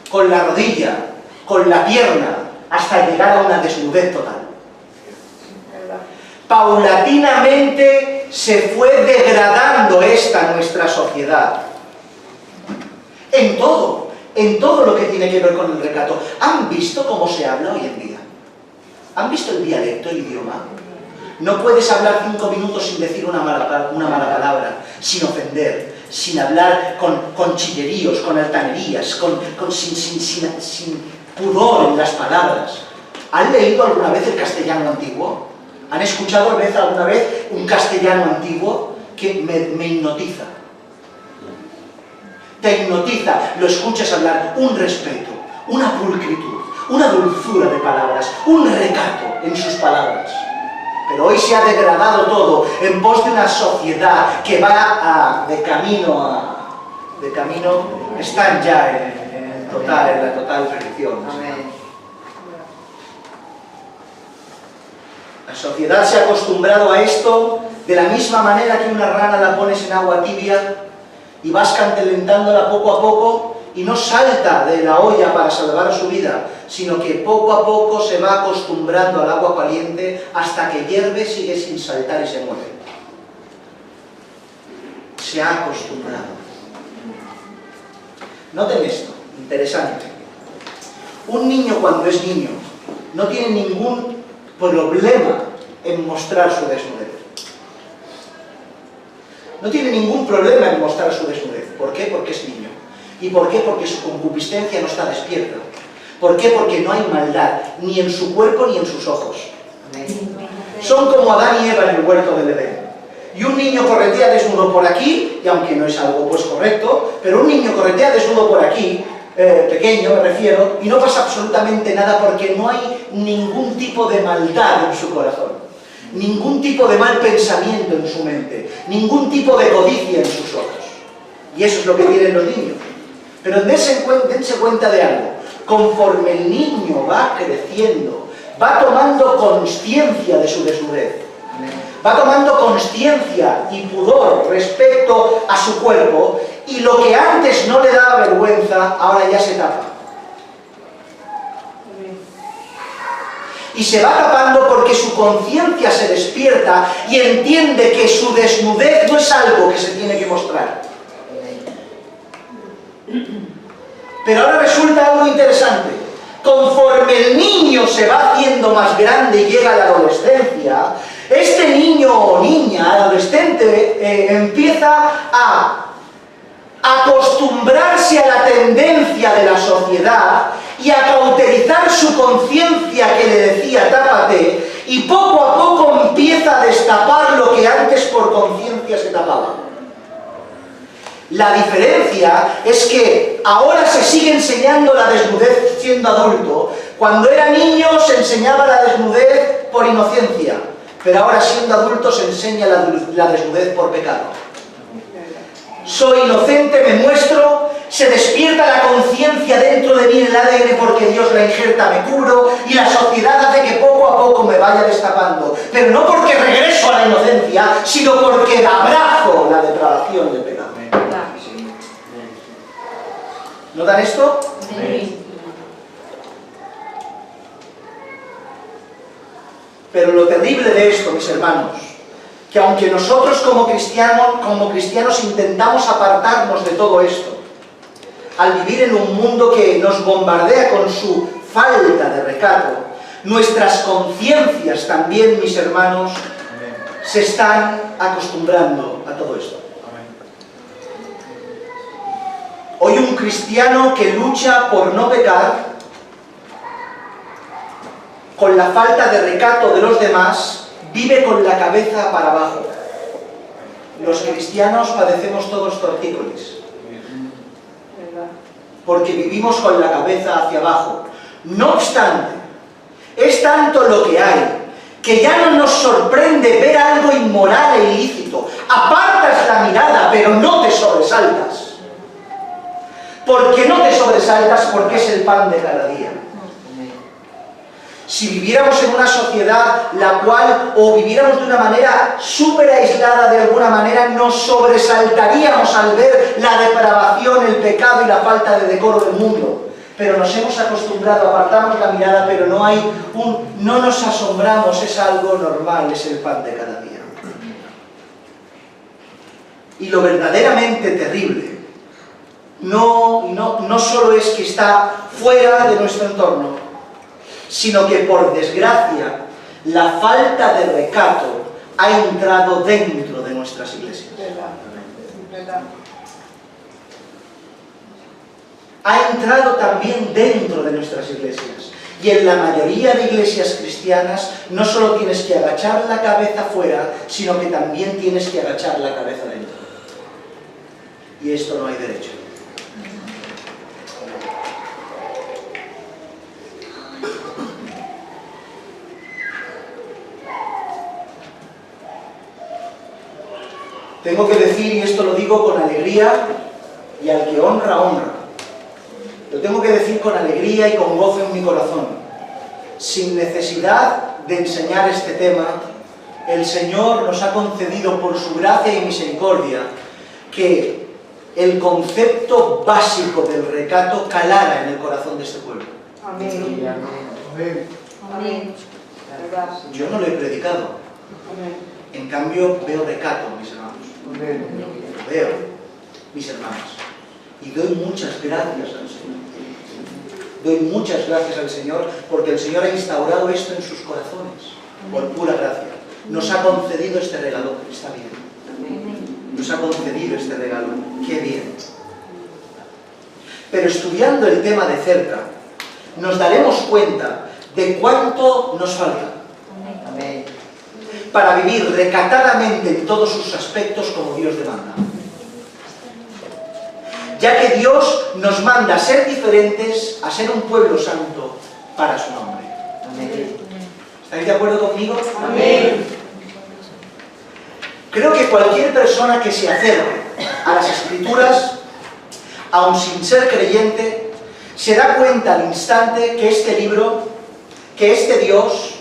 con la rodilla, con la pierna, hasta llegar a una desnudez total. Paulatinamente se fue degradando esta nuestra sociedad. En todo lo que tiene que ver con el recato. ¿Han visto cómo se habla hoy en día? ¿Han visto el dialecto, el idioma? No puedes hablar 5 minutos sin decir una mala palabra, sin ofender, sin hablar con chilleríos, con altanerías, sin pudor en las palabras. ¿Han leído alguna vez el castellano antiguo? ¿Han escuchado alguna vez un castellano antiguo que me hipnotiza? Te hipnotiza, lo escuchas hablar, un respeto, una pulcritud, una dulzura de palabras, un recato en sus palabras. Pero hoy se ha degradado todo en pos de una sociedad que va de camino, están ya en la total perdición. Amén. La sociedad se ha acostumbrado a esto de la misma manera que una rana la pones en agua tibia y vas calentándola poco a poco y no salta de la olla para salvar su vida, sino que poco a poco se va acostumbrando al agua caliente hasta que hierve, sigue sin saltar y se muere. Se ha acostumbrado. Noten esto, interesante. Un niño cuando es niño no tiene ningún problema en mostrar su desnudez. No tiene ningún problema en mostrar su desnudez. ¿Por qué? Porque es niño. ¿Y por qué? Porque su concupiscencia no está despierta. ¿Por qué? Porque no hay maldad, ni en su cuerpo ni en sus ojos. Son como Adán y Eva en el huerto del Edén. Y un niño corretea desnudo por aquí, y aunque no es algo pues correcto, pero un niño corretea desnudo por aquí, pequeño me refiero, y no pasa absolutamente nada porque no hay ningún tipo de maldad en su corazón, ningún tipo de mal pensamiento en su mente, ningún tipo de codicia en sus ojos. Y eso es lo que tienen los niños. Pero dense cuenta de algo. Conforme el niño va creciendo, va tomando consciencia de su desnudez, va tomando consciencia y pudor respecto a su cuerpo, y lo que antes no le daba vergüenza, ahora ya se tapa. Y se va tapando porque su conciencia se despierta y entiende que su desnudez no es algo que se tiene que mostrar. Pero ahora resulta algo interesante. Conforme el niño se va haciendo más grande y llega a la adolescencia, este niño o niña, adolescente, empieza a acostumbrarse a la tendencia de la sociedad y a cauterizar su conciencia que le decía tápate, y poco a poco empieza a destapar lo que antes por conciencia se tapaba. La diferencia es que ahora se sigue enseñando la desnudez siendo adulto. Cuando era niño se enseñaba la desnudez por inocencia, pero ahora siendo adulto se enseña la desnudez por pecado. Soy inocente, me muestro, se despierta la conciencia dentro de mí en el ADN porque Dios la injerta, me cubro, y la sociedad hace que poco a poco me vaya destapando. Pero no porque regreso a la inocencia, sino porque abrazo la depravación del pecado. ¿Notan esto? Sí. Pero lo terrible de esto, mis hermanos, que aunque nosotros como cristianos intentamos apartarnos de todo esto, al vivir en un mundo que nos bombardea con su falta de recato, nuestras conciencias también, mis hermanos, se están acostumbrando a todo esto. Hoy un cristiano que lucha por no pecar, con la falta de recato de los demás, vive con la cabeza para abajo. Los cristianos padecemos todos tortícolis, porque vivimos con la cabeza hacia abajo. No obstante, es tanto lo que hay, que ya no nos sorprende ver algo inmoral e ilícito. Apartas la mirada, pero no te sobresaltas. ¿Por qué no te sobresaltas? Porque es el pan de cada día. Si viviéramos en una sociedad la cual, o viviéramos de una manera súper aislada de alguna manera, nos sobresaltaríamos al ver la depravación, el pecado y la falta de decoro del mundo. Pero nos hemos acostumbrado, apartamos la mirada, pero no nos asombramos, es algo normal, es el pan de cada día. Y lo verdaderamente terrible no solo es que está fuera de nuestro entorno, sino que por desgracia la falta de recato ha entrado dentro de nuestras iglesias. Ha entrado también dentro de nuestras iglesias. Y en la mayoría de iglesias cristianas no solo tienes que agachar la cabeza fuera, sino que también tienes que agachar la cabeza dentro. Y esto no hay derecho. Tengo que decir, y esto lo digo con alegría, y al que honra, honra. Lo tengo que decir con alegría y con gozo en mi corazón. Sin necesidad de enseñar este tema, el Señor nos ha concedido por su gracia y misericordia que el concepto básico del recato calara en el corazón de este pueblo. Amén. Amén. Amén. Yo no lo he predicado. En cambio, veo recato, mis hermanos. Amén. Lo veo, mis hermanos. Y doy muchas gracias al Señor. Doy muchas gracias al Señor porque el Señor ha instaurado esto en sus corazones. Por pura gracia. Nos ha concedido este regalo. Está bien. Nos nos ha concedido este regalo. ¡Qué bien! Pero estudiando el tema de cerca, nos daremos cuenta de cuánto nos falta Amén. para vivir recatadamente en todos sus aspectos como Dios demanda. Ya que Dios nos manda a ser diferentes, a ser un pueblo santo para su nombre. Amén. ¿Estáis de acuerdo conmigo? Amén. Creo que cualquier persona que se acerque a las Escrituras, aun sin ser creyente, se da cuenta al instante que este libro, que este Dios,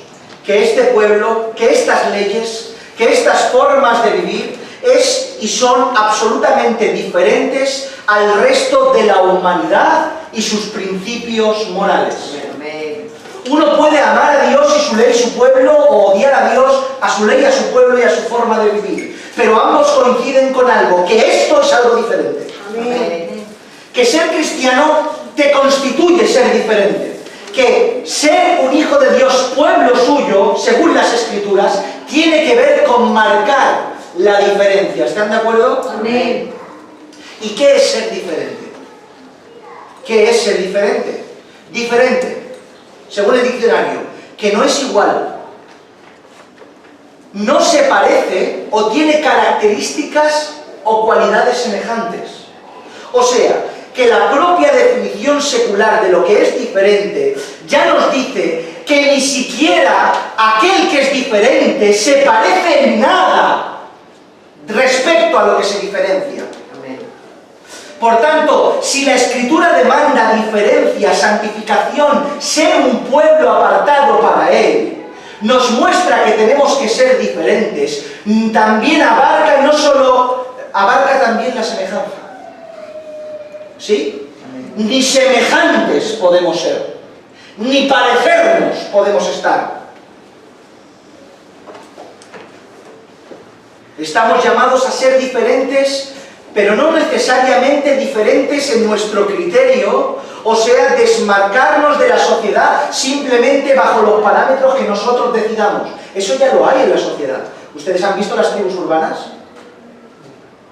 que este pueblo, que estas leyes, que estas formas de vivir es y son absolutamente diferentes al resto de la humanidad y sus principios morales. Amén. Uno puede amar a Dios y su ley y su pueblo, o odiar a Dios, a su ley, a su pueblo y a su forma de vivir. Pero ambos coinciden con algo, que esto es algo diferente. Amén. Que ser cristiano te constituye ser diferente. Que ser un hijo de Dios, pueblo suyo, según las Escrituras, tiene que ver con marcar la diferencia. ¿Están de acuerdo? Amén. ¿Y qué es ser diferente? ¿Qué es ser diferente? Diferente, según el diccionario, que no es igual, no se parece o tiene características o cualidades semejantes. O sea, que la propia definición secular de lo que es diferente ya nos dice que ni siquiera aquel que es diferente se parece en nada respecto a lo que se diferencia. Amén. Por tanto, si la Escritura demanda diferencia, santificación, ser un pueblo apartado para Él, nos muestra que tenemos que ser diferentes, también abarca, y no solo abarca también la semejanza. ¿Sí? Ni semejantes podemos ser, ni parecernos podemos estar. Estamos llamados a ser diferentes, pero no necesariamente diferentes en nuestro criterio, o sea, desmarcarnos de la sociedad simplemente bajo los parámetros que nosotros decidamos. Eso ya lo hay en la sociedad. ¿Ustedes han visto las tribus urbanas?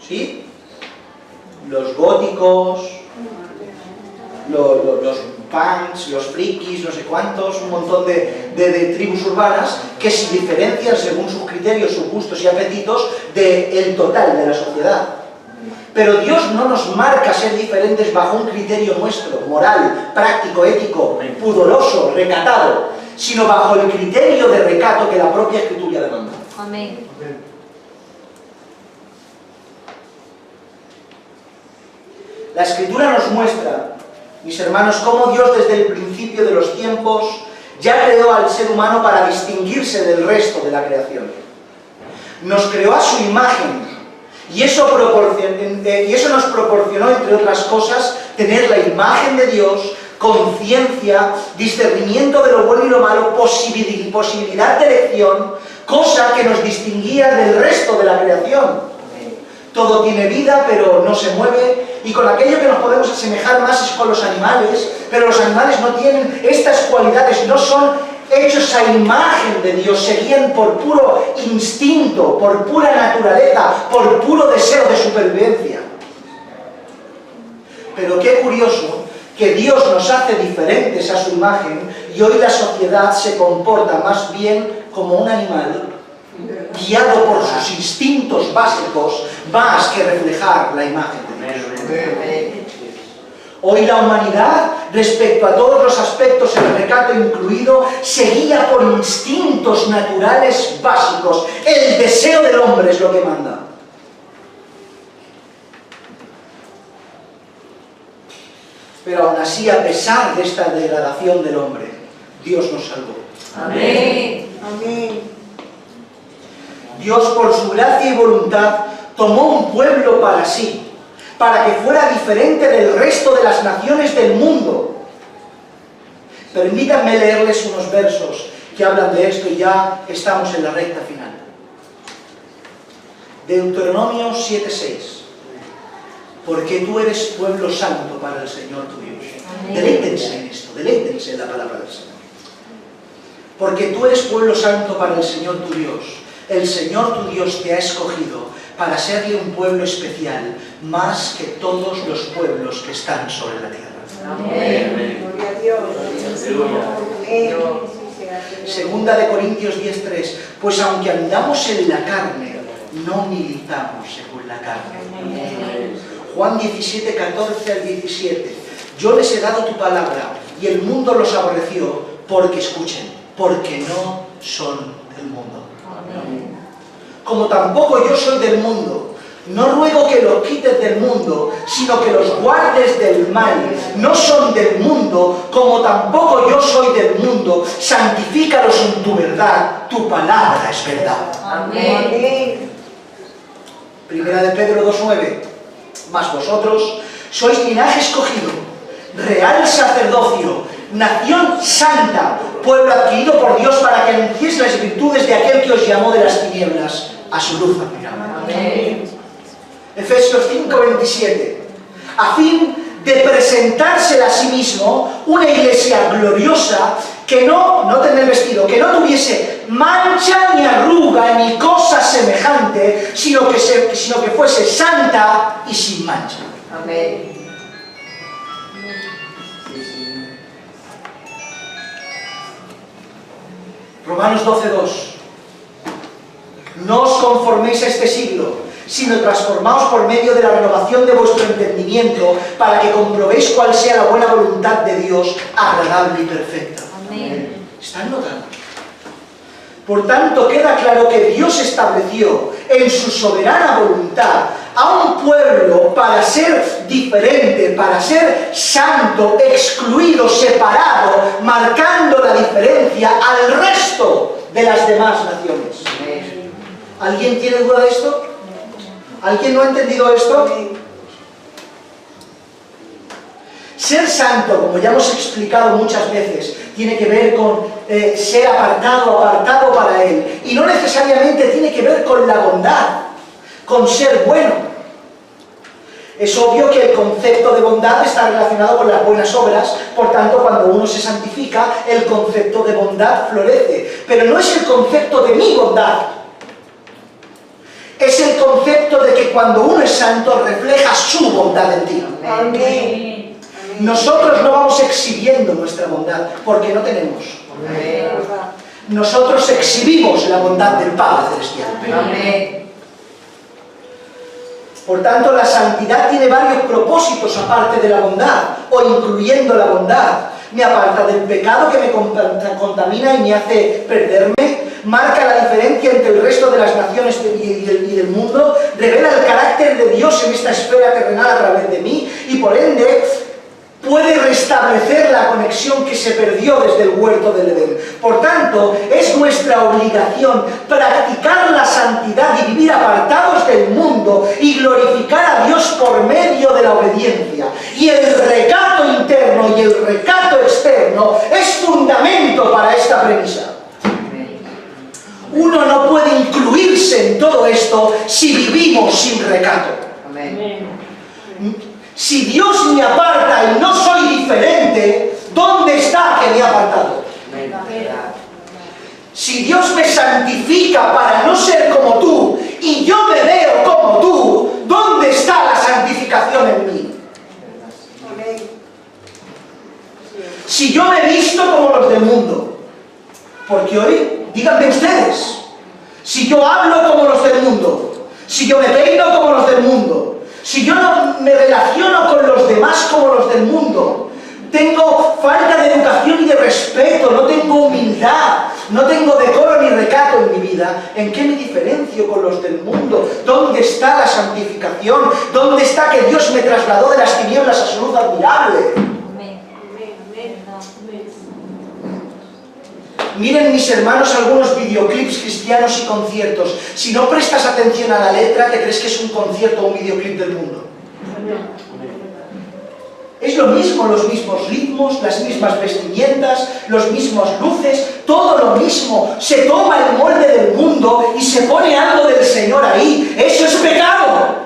¿Sí? Los góticos, los punks, los frikis, no sé cuántos, un montón de tribus urbanas que se diferencian según sus criterios, sus gustos y apetitos del total de la sociedad. Pero Dios no nos marca ser diferentes bajo un criterio nuestro, moral, práctico, ético, pudoroso, recatado, sino bajo el criterio de recato que la propia Escritura demanda. Amén. La Escritura nos muestra, mis hermanos, cómo Dios desde el principio de los tiempos ya creó al ser humano para distinguirse del resto de la creación. Nos creó a su imagen y eso nos proporcionó, entre otras cosas, tener la imagen de Dios, conciencia, discernimiento de lo bueno y lo malo, posibilidad de elección, cosa que nos distinguía del resto de la creación. Todo tiene vida, pero no se mueve, y con aquello que nos podemos asemejar más es con los animales, pero los animales no tienen estas cualidades, no son hechos a imagen de Dios, se guían por puro instinto, por pura naturaleza, por puro deseo de supervivencia. Pero qué curioso que Dios nos hace diferentes a su imagen, y hoy la sociedad se comporta más bien como un animal, guiado por sus instintos básicos, más que reflejar la imagen de Dios. Hoy la humanidad, respecto a todos los aspectos, el recato incluido, se guía por instintos naturales básicos. El deseo del hombre es lo que manda. Pero aún así, a pesar de esta degradación del hombre, Dios nos salvó. Amén. Amén. Dios, por su gracia y voluntad, tomó un pueblo para sí, para que fuera diferente del resto de las naciones del mundo. Permítanme leerles unos versos que hablan de esto y ya estamos en la recta final. Deuteronomio 7:6. Porque tú eres pueblo santo para el Señor tu Dios. Deleítense en esto, deleítense en la palabra del Señor. Porque tú eres pueblo santo para el Señor tu Dios. El Señor tu Dios te ha escogido para serle un pueblo especial, más que todos los pueblos que están sobre la tierra. Amén. Gloria a Dios. Amén. Segunda de Corintios 10:3, pues aunque andamos en la carne, no militamos según la carne. Juan 17:14 al 17, yo les he dado tu palabra y el mundo los aborreció porque escuchen, porque no son del mundo. Como tampoco yo soy del mundo, no ruego que los quites del mundo, sino que los guardes del mal. No son del mundo, como tampoco yo soy del mundo. Santifícalos en tu verdad, tu palabra es verdad. Amén. Primera de Pedro 2:9, mas vosotros sois linaje escogido, real sacerdocio, nación santa, pueblo adquirido por Dios para que anunciéis las virtudes de aquel que os llamó de las tinieblas a su luz admirable. Amén. Efesios 5:27, a fin de presentársela a sí mismo una iglesia gloriosa que no tener vestido, que no tuviese mancha ni arruga ni cosa semejante, sino que fuese santa y sin mancha. Amén. Romanos 12:2, no os conforméis a este siglo, sino transformaos por medio de la renovación de vuestro entendimiento, para que comprobéis cuál sea la buena voluntad de Dios, agradable y perfecta. Amén. ¿Están notando? Por tanto, queda claro que Dios estableció en su soberana voluntad a un pueblo para ser diferente, para ser santo, excluido, separado, marcando la diferencia al resto de las demás naciones. ¿Alguien tiene duda de esto? ¿Alguien no ha entendido esto? Ser santo, como ya hemos explicado muchas veces, tiene que ver con ser apartado para Él. Y no necesariamente tiene que ver con la bondad, con ser bueno. Es obvio que el concepto de bondad está relacionado con las buenas obras, por tanto, cuando uno se santifica, el concepto de bondad florece. Pero no es el concepto de mi bondad. Es el concepto de que cuando uno es santo, refleja su bondad en ti. Amén. Nosotros no vamos exhibiendo nuestra bondad, porque no tenemos. Amén. Nosotros exhibimos la bondad del Padre Celestial. Amén. Por tanto, la santidad tiene varios propósitos aparte de la bondad, o incluyendo la bondad. Me aparta del pecado que me contamina y me hace perderme, marca la diferencia entre el resto de las naciones y del mundo, revela el carácter de Dios en esta esfera terrenal a través de mí, y por ende puede restablecer la conexión que se perdió desde el huerto del Edén. Por tanto, es nuestra obligación practicar la santidad y vivir apartados del mundo y glorificar a Dios por medio de la obediencia. Y el recato interno y el recato externo es fundamento para esta premisa. Uno no puede incluirse en todo esto si vivimos sin recato. Amén. Si Dios me aparta y no soy diferente, ¿dónde está que me ha apartado? Si Dios me santifica para no ser como tú y yo me veo como tú, ¿dónde está la santificación en mí? Si yo me he visto como los del mundo, porque hoy, díganme ustedes, si yo hablo como los del mundo, si yo me peino como los del mundo, si yo no me relaciono con los demás como los del mundo, tengo falta de educación y de respeto, no tengo humildad, no tengo decoro ni recato en mi vida, ¿en qué me diferencio con los del mundo? ¿Dónde está la santificación? ¿Dónde está que Dios me trasladó de las tinieblas a su luz admirable? Miren, mis hermanos, algunos videoclips cristianos y conciertos. Si no prestas atención a la letra, te crees que es un concierto o un videoclip del mundo. Es lo mismo, los mismos ritmos, las mismas vestimentas, los mismos luces, todo lo mismo. Se toma el molde del mundo y se pone algo del Señor ahí. ¡Eso es pecado!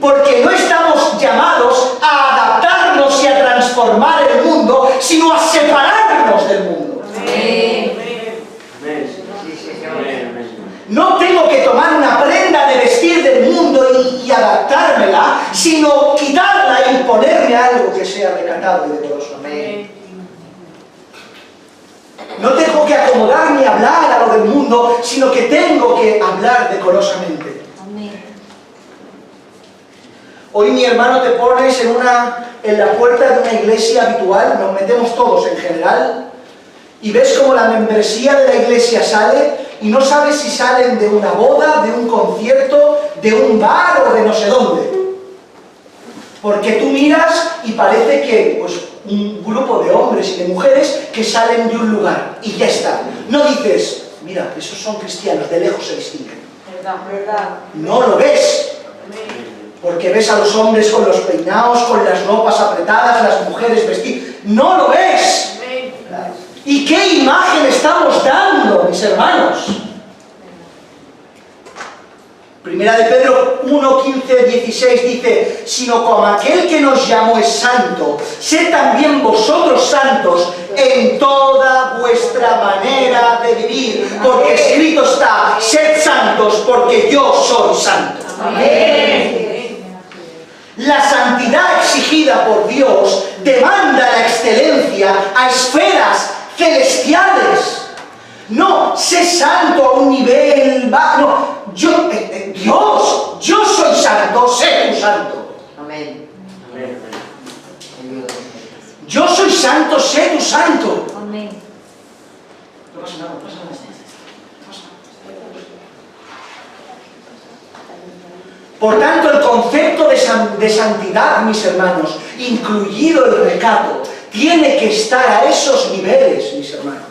Porque no estamos llamados a adaptarnos y a transformar el mundo, sino a separarnos del mundo. sino quitarla y ponerme algo que sea recatado y decoroso. Amén. No tengo que acomodarme a hablar a lo del mundo, sino que tengo que hablar decorosamente. Amén. Hoy, mi hermano, te pones en la puerta de una iglesia habitual, nos metemos todos en general, y ves como la membresía de la iglesia sale, y no sabes si salen de una boda, de un concierto, de un bar o de no sé dónde. Porque tú miras y parece que, pues, un grupo de hombres y de mujeres que salen de un lugar, y ya está. No dices, mira, esos son cristianos, de lejos se distinguen. ¿Verdad? No lo ves. Porque ves a los hombres con los peinados, con las ropas apretadas, las mujeres vestidas. ¡No lo ves! ¿Y qué imagen estamos dando, mis hermanos? Primera de Pedro 1, 15, 16 dice, sino como aquel que nos llamó es santo, sed también vosotros santos en toda vuestra manera de vivir, porque escrito está, sed santos porque yo soy santo. Amén. La santidad exigida por Dios demanda la excelencia a esferas celestiales. No, sé santo a un nivel bajo. No, Dios, yo soy santo, sé tú santo. Amén. Yo soy santo, sé tú santo. Amén. No pasa nada, no pasa nada. Por tanto, el concepto de santidad, mis hermanos, incluido el recato, tiene que estar a esos niveles, mis hermanos.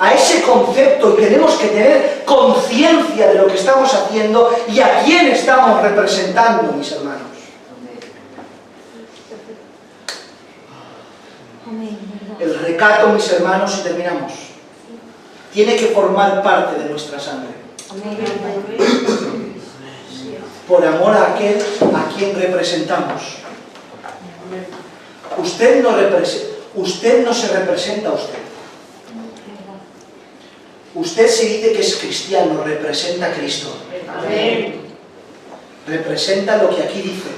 A ese concepto, y tenemos que tener conciencia de lo que estamos haciendo y a quién estamos representando, mis hermanos. El recato, mis hermanos, y terminamos, tiene que formar parte de nuestra sangre. Por amor a aquel a quien representamos. Usted no se representa a usted. Usted se dice que es cristiano, representa a Cristo. Amén. Representa lo que aquí dice.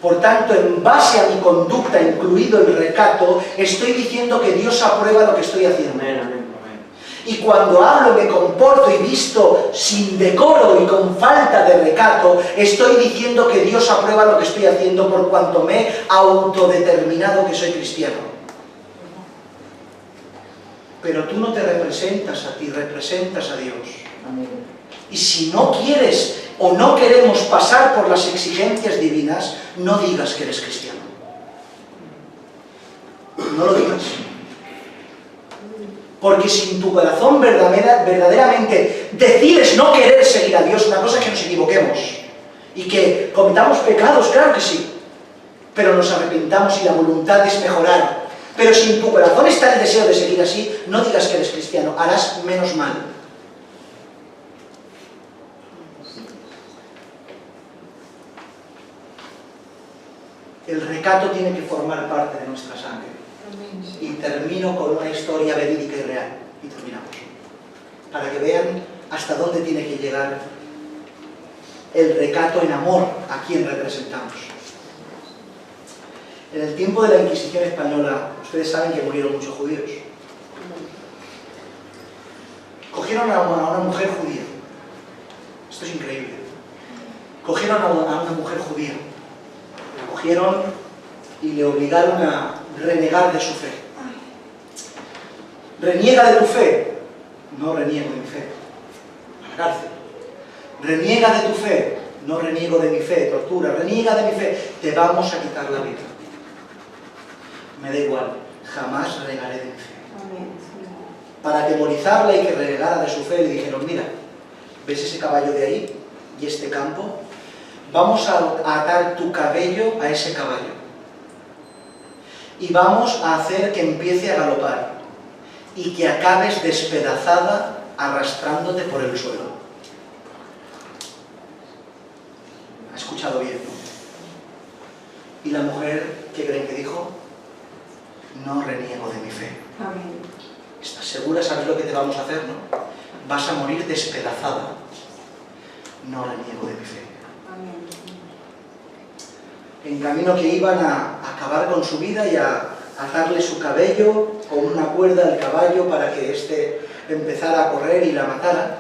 Por tanto, en base a mi conducta, incluido el recato, estoy diciendo que Dios aprueba lo que estoy haciendo. Y cuando hablo, me comporto y visto sin decoro y con falta de recato, estoy diciendo que Dios aprueba lo que estoy haciendo por cuanto me he autodeterminado que soy cristiano. Pero tú no te representas a ti, representas a Dios. Y si no quieres o no queremos pasar por las exigencias divinas, no digas que eres cristiano. No lo digas. Porque si en tu corazón verdaderamente decides no querer seguir a Dios, una cosa es que nos equivoquemos y que cometamos pecados, claro que sí, pero nos arrepintamos y la voluntad es mejorar. Pero si en tu corazón está el deseo de seguir así, no digas que eres cristiano, harás menos mal. El recato tiene que formar parte de nuestra sangre. Y termino con una historia verídica y real. Y terminamos. Para que vean hasta dónde tiene que llegar el recato en amor a quien representamos. En el tiempo de la Inquisición española, ustedes saben que murieron muchos judíos. Cogieron a una mujer judía. Esto es increíble. Cogieron a una mujer judía. La cogieron y le obligaron a renegar de su fe. ¿Reniega de tu fe? No reniego de mi fe. A la cárcel. ¿Reniega de tu fe? No reniego de mi fe. Tortura. ¿Reniega de mi fe? Te vamos a quitar la vida. Me da igual. Jamás renegaré de mi fe. Para atemorizarla y que renegara de su fe, le dijeron, mira, ¿ves ese caballo de ahí? ¿Y este campo? Vamos a atar tu cabello a ese caballo. Y vamos a hacer que empiece a galopar y que acabes despedazada arrastrándote por el suelo. ¿Ha escuchado bien? ¿Y la mujer qué creen que dijo? No reniego de mi fe. ¿Estás segura? ¿Sabes lo que te vamos a hacer, no? Vas a morir despedazada. No reniego de mi fe. en camino que iban a acabar con su vida y a atarle su cabello con una cuerda al caballo para que éste empezara a correr y la matara,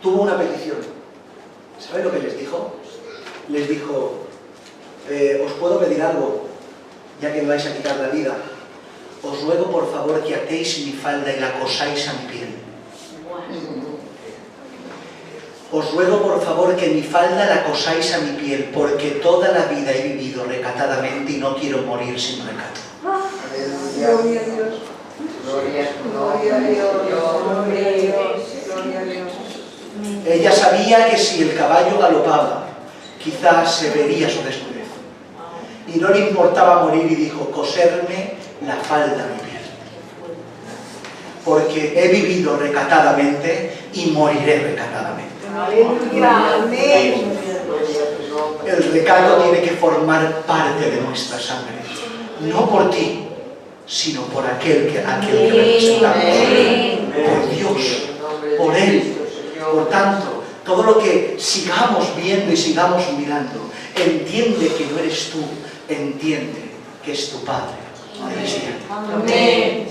tuvo una petición. ¿Sabes lo que les dijo? Les dijo, os puedo pedir algo, ya que me vais a quitar la vida. Os ruego por favor que atéis mi falda y la cosáis a mi piel. Os ruego por favor que mi falda la cosáis a mi piel, porque toda la vida he vivido recatadamente y no quiero morir sin recato. Gloria a Dios. Gloria a Dios. Gloria a Dios. Gloria a Dios. Ella sabía que si el caballo galopaba, quizás se vería su desnudez. Y no le importaba morir y dijo, coserme la falda a mi piel. Porque he vivido recatadamente y moriré recatadamente. Aleluya. Amén. El recato tiene que formar parte de nuestra sangre. No por ti, sino por aquel que representamos. Por Dios, por Él. Por tanto, todo lo que sigamos viendo y sigamos mirando, entiende que no eres tú, entiende que es tu Padre. Amén. Amén.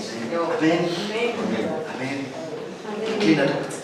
Amén. Inclina tu cabeza.